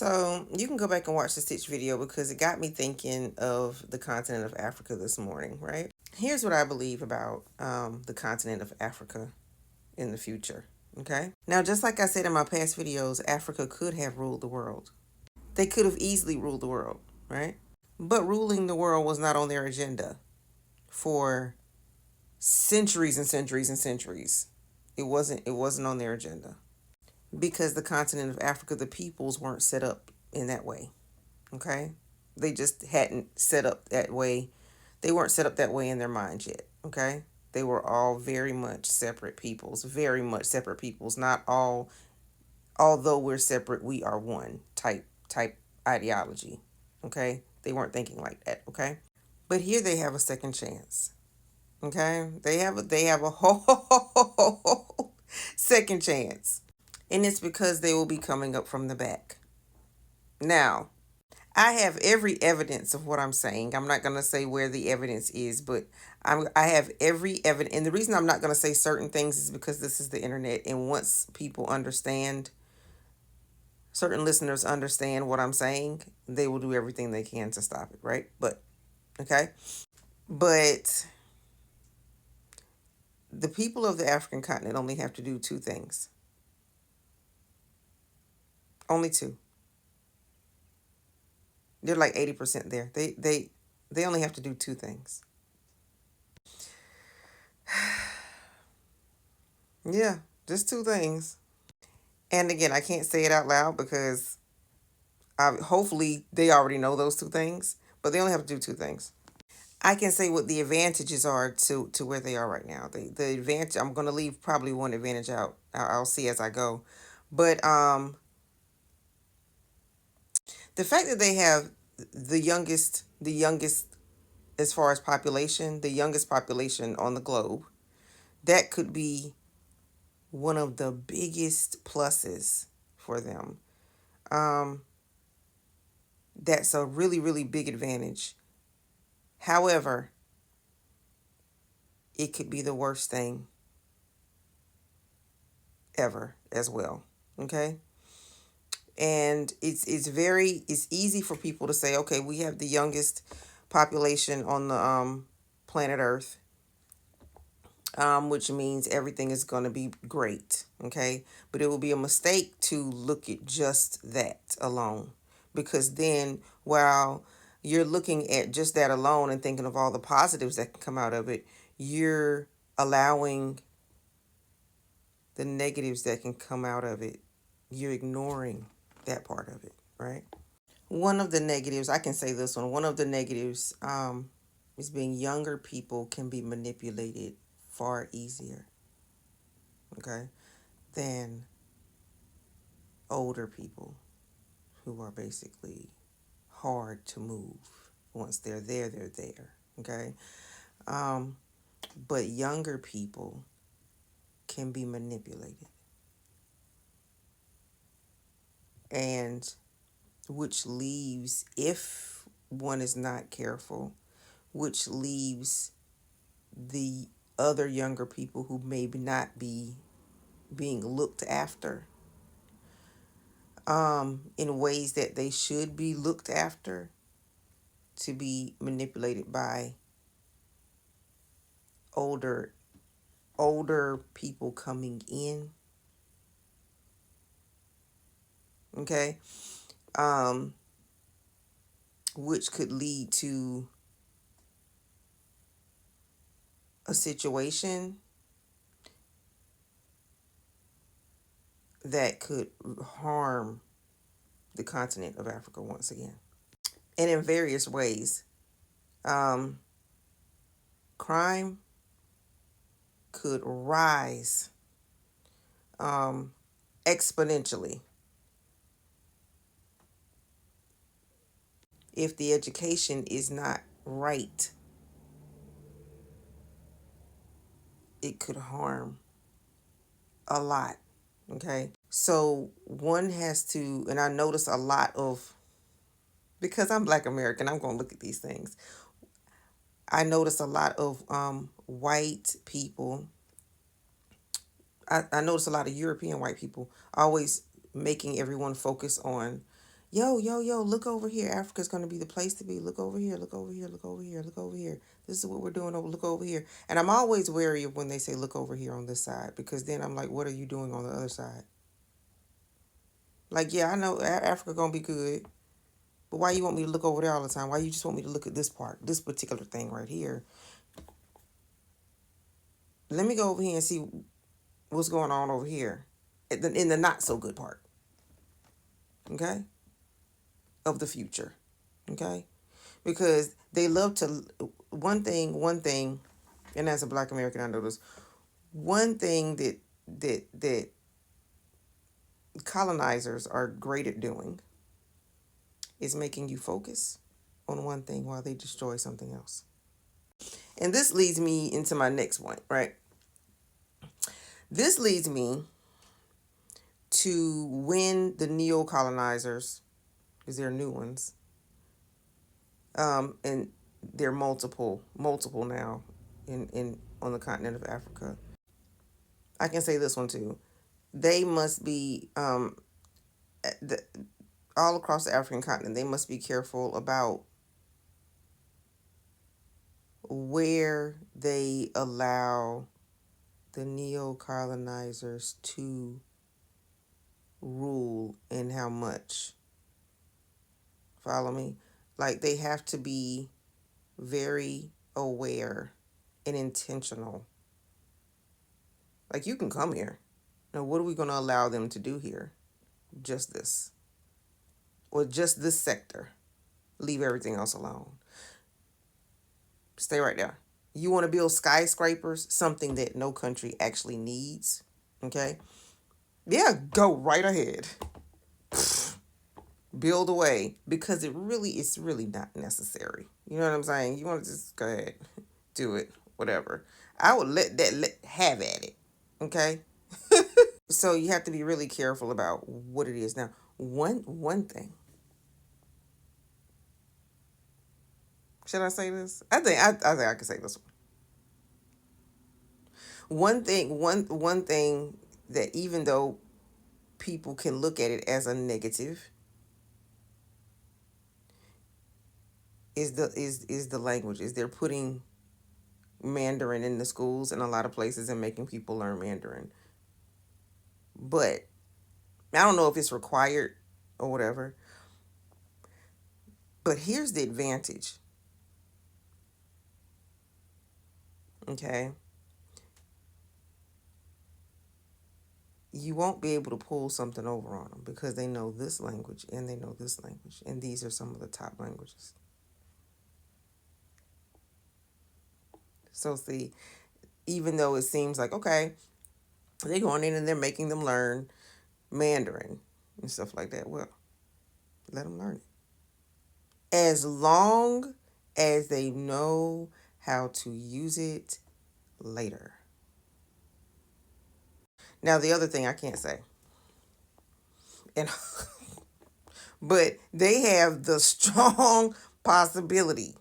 So you can go back and watch the Stitch video because it got me thinking of the continent of Africa this morning, right? Here's what I believe about the continent of Africa in the future, okay? Now, just like I said in my past videos, Africa could have ruled the world. They could have easily ruled the world, right? But ruling the world was not on their agenda for centuries and centuries and centuries. It wasn't on their agenda because the continent of Africa, the peoples weren't set up in that way. Okay? They just hadn't set up that way. They weren't set up that way in their minds yet. Okay? They were all very much separate peoples, very much separate peoples. Not all, although we're separate, we are one type ideology. Okay? They weren't thinking like that. Okay? But here they have a second chance. Okay? They have a whole second chance. And it's because they will be coming up from the back. Now, I have every evidence of what I'm saying. I'm not going to say where the evidence is, but I have every evidence. And the reason I'm not going to say certain things is because this is the internet. And once people understand, certain listeners understand what I'm saying, they will do everything they can to stop it, right? Okay. But the people of the African continent only have to do two things. Only two. They're like 80% there. They only have to do two things. Yeah, just two things. And again, I can't say it out loud because hopefully they already know those two things, but they only have to do two things. I can say what the advantages are to where they are right now. The advantage, I'm going to leave probably one advantage out. I'll see as I go. But the fact that they have the youngest as far as population, the youngest population on the globe, that could be one of the biggest pluses for them. Um, that's a really, really big advantage. However, it could be the worst thing ever as well. Okay? And it's easy for people to say, okay, we have the youngest population on the planet Earth, which means everything is going to be great. Okay? But it will be a mistake to look at just that alone, because then while you're looking at just that alone and thinking of all the positives that can come out of it, you're allowing the negatives that can come out of it. You're ignoring that part of it, right? One of the negatives, I can say this one of the negatives is being younger people can be manipulated far easier, okay, than older people who are basically hard to move. Once they're there, okay? Um, but younger people can be manipulated, and which leaves, if one is not careful, which leaves the other younger people who maybe not be being looked after in ways that they should be looked after, to be manipulated by older older people coming in. Okay. um which could lead to a situation that could harm the continent of Africa once again, and in various ways. um Crime could rise um exponentially if the education is not right. It could harm a lot. Okay. So one has to, and I notice a lot of, because I'm Black American, I'm going to look at these things. I notice a lot of white people. I notice a lot of European white people always making everyone focus on yo, look over here. Africa's going to be the place to be. Look over here, look over here, look over here, look over here. This is what we're doing. Look over here. And I'm always wary of when they say look over here on this side, because then I'm like, what are you doing on the other side? Like, yeah, I know Africa going to be good, but why you want me to look over there all the time? Why you just want me to look at this part, this particular thing right here? Let me go over here and see what's going on over here in the not so good part, okay, of the future, okay? Because they love to, one thing, and as a Black American, I know this, one thing that colonizers are great at doing is making you focus on one thing while they destroy something else. And this leads me into my next point, right? This leads me to when the neocolonizers, because they're new ones, and they're multiple now in on the continent of Africa. I can say this one too. They must be the, all across the African continent. They must be careful about where they allow the neo-colonizers to rule and how much. Follow me? Like, they have to be very aware and intentional. Like, you can come here. Now, what are we going to allow them to do here? Just this. Or just this sector. Leave everything else alone. Stay right there. You want to build skyscrapers, something that no country actually needs, okay? Yeah, go right ahead. Build away, because it's really not necessary. You know what I'm saying? You want to just go ahead, do it, whatever. I would have at it, okay? So you have to be really careful about what it is. Now, one thing. Should I say this? I think I can say this one. One thing that, even though people can look at it as a negative, is the language. Is they're putting Mandarin in the schools in a lot of places and making people learn Mandarin. But I don't know if it's required or whatever. But here's the advantage. Okay. You won't be able to pull something over on them because they know this language and they know this language. And these are some of the top languages. So see, even though it seems like, okay, they're going in and they're making them learn Mandarin and stuff like that. Well, let them learn it. As long as they know how to use it later. Now, the other thing I can't say, and but they have the strong possibility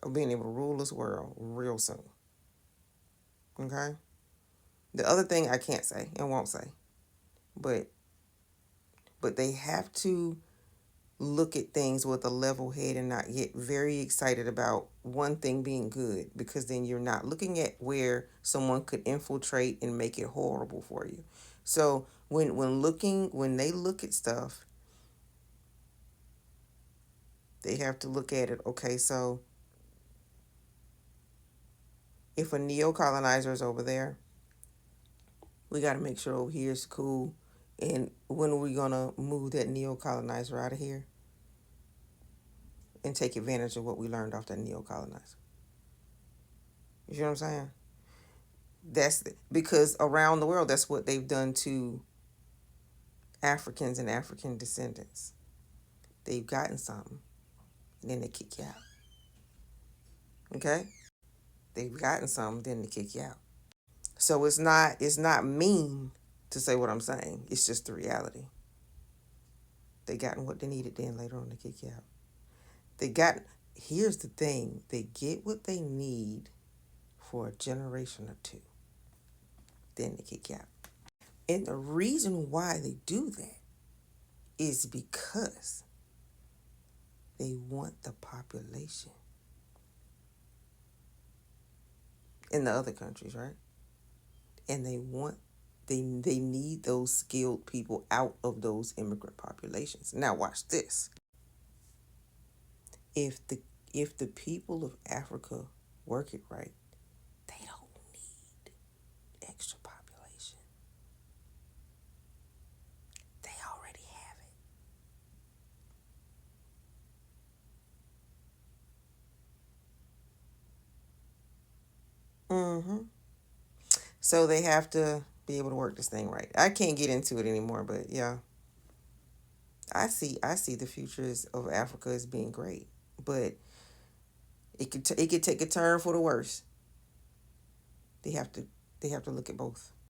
of being able to rule this world real soon. Okay? The other thing I can't say and won't say, but they have to look at things with a level head and not get very excited about one thing being good, because then you're not looking at where someone could infiltrate and make it horrible for you. So when they look at stuff, they have to look at it. Okay, so if a neo-colonizer is over there, we got to make sure over here is cool. And when are we going to move that neo-colonizer out of here and take advantage of what we learned off that neo-colonizer? You know what I'm saying? Because around the world, that's what they've done to Africans and African descendants. They've gotten something, and then they kick you out. Okay? They've gotten something, then they kick you out. So it's not mean to say what I'm saying. It's just the reality. They gotten what they needed, then later on they kick you out. They got Here's the thing. They get what they need for a generation or two. Then they kick you out. And the reason why they do that is because they want the population in the other countries, right? And they need those skilled people out of those immigrant populations. Now watch this. If the if the people of Africa work it right, they don't need extra population. They already have it. So they have to be able to work this thing right. I can't get into it anymore, but yeah, I see the futures of Africa as being great, but it could take a turn for the worse. They have to they have to look at both.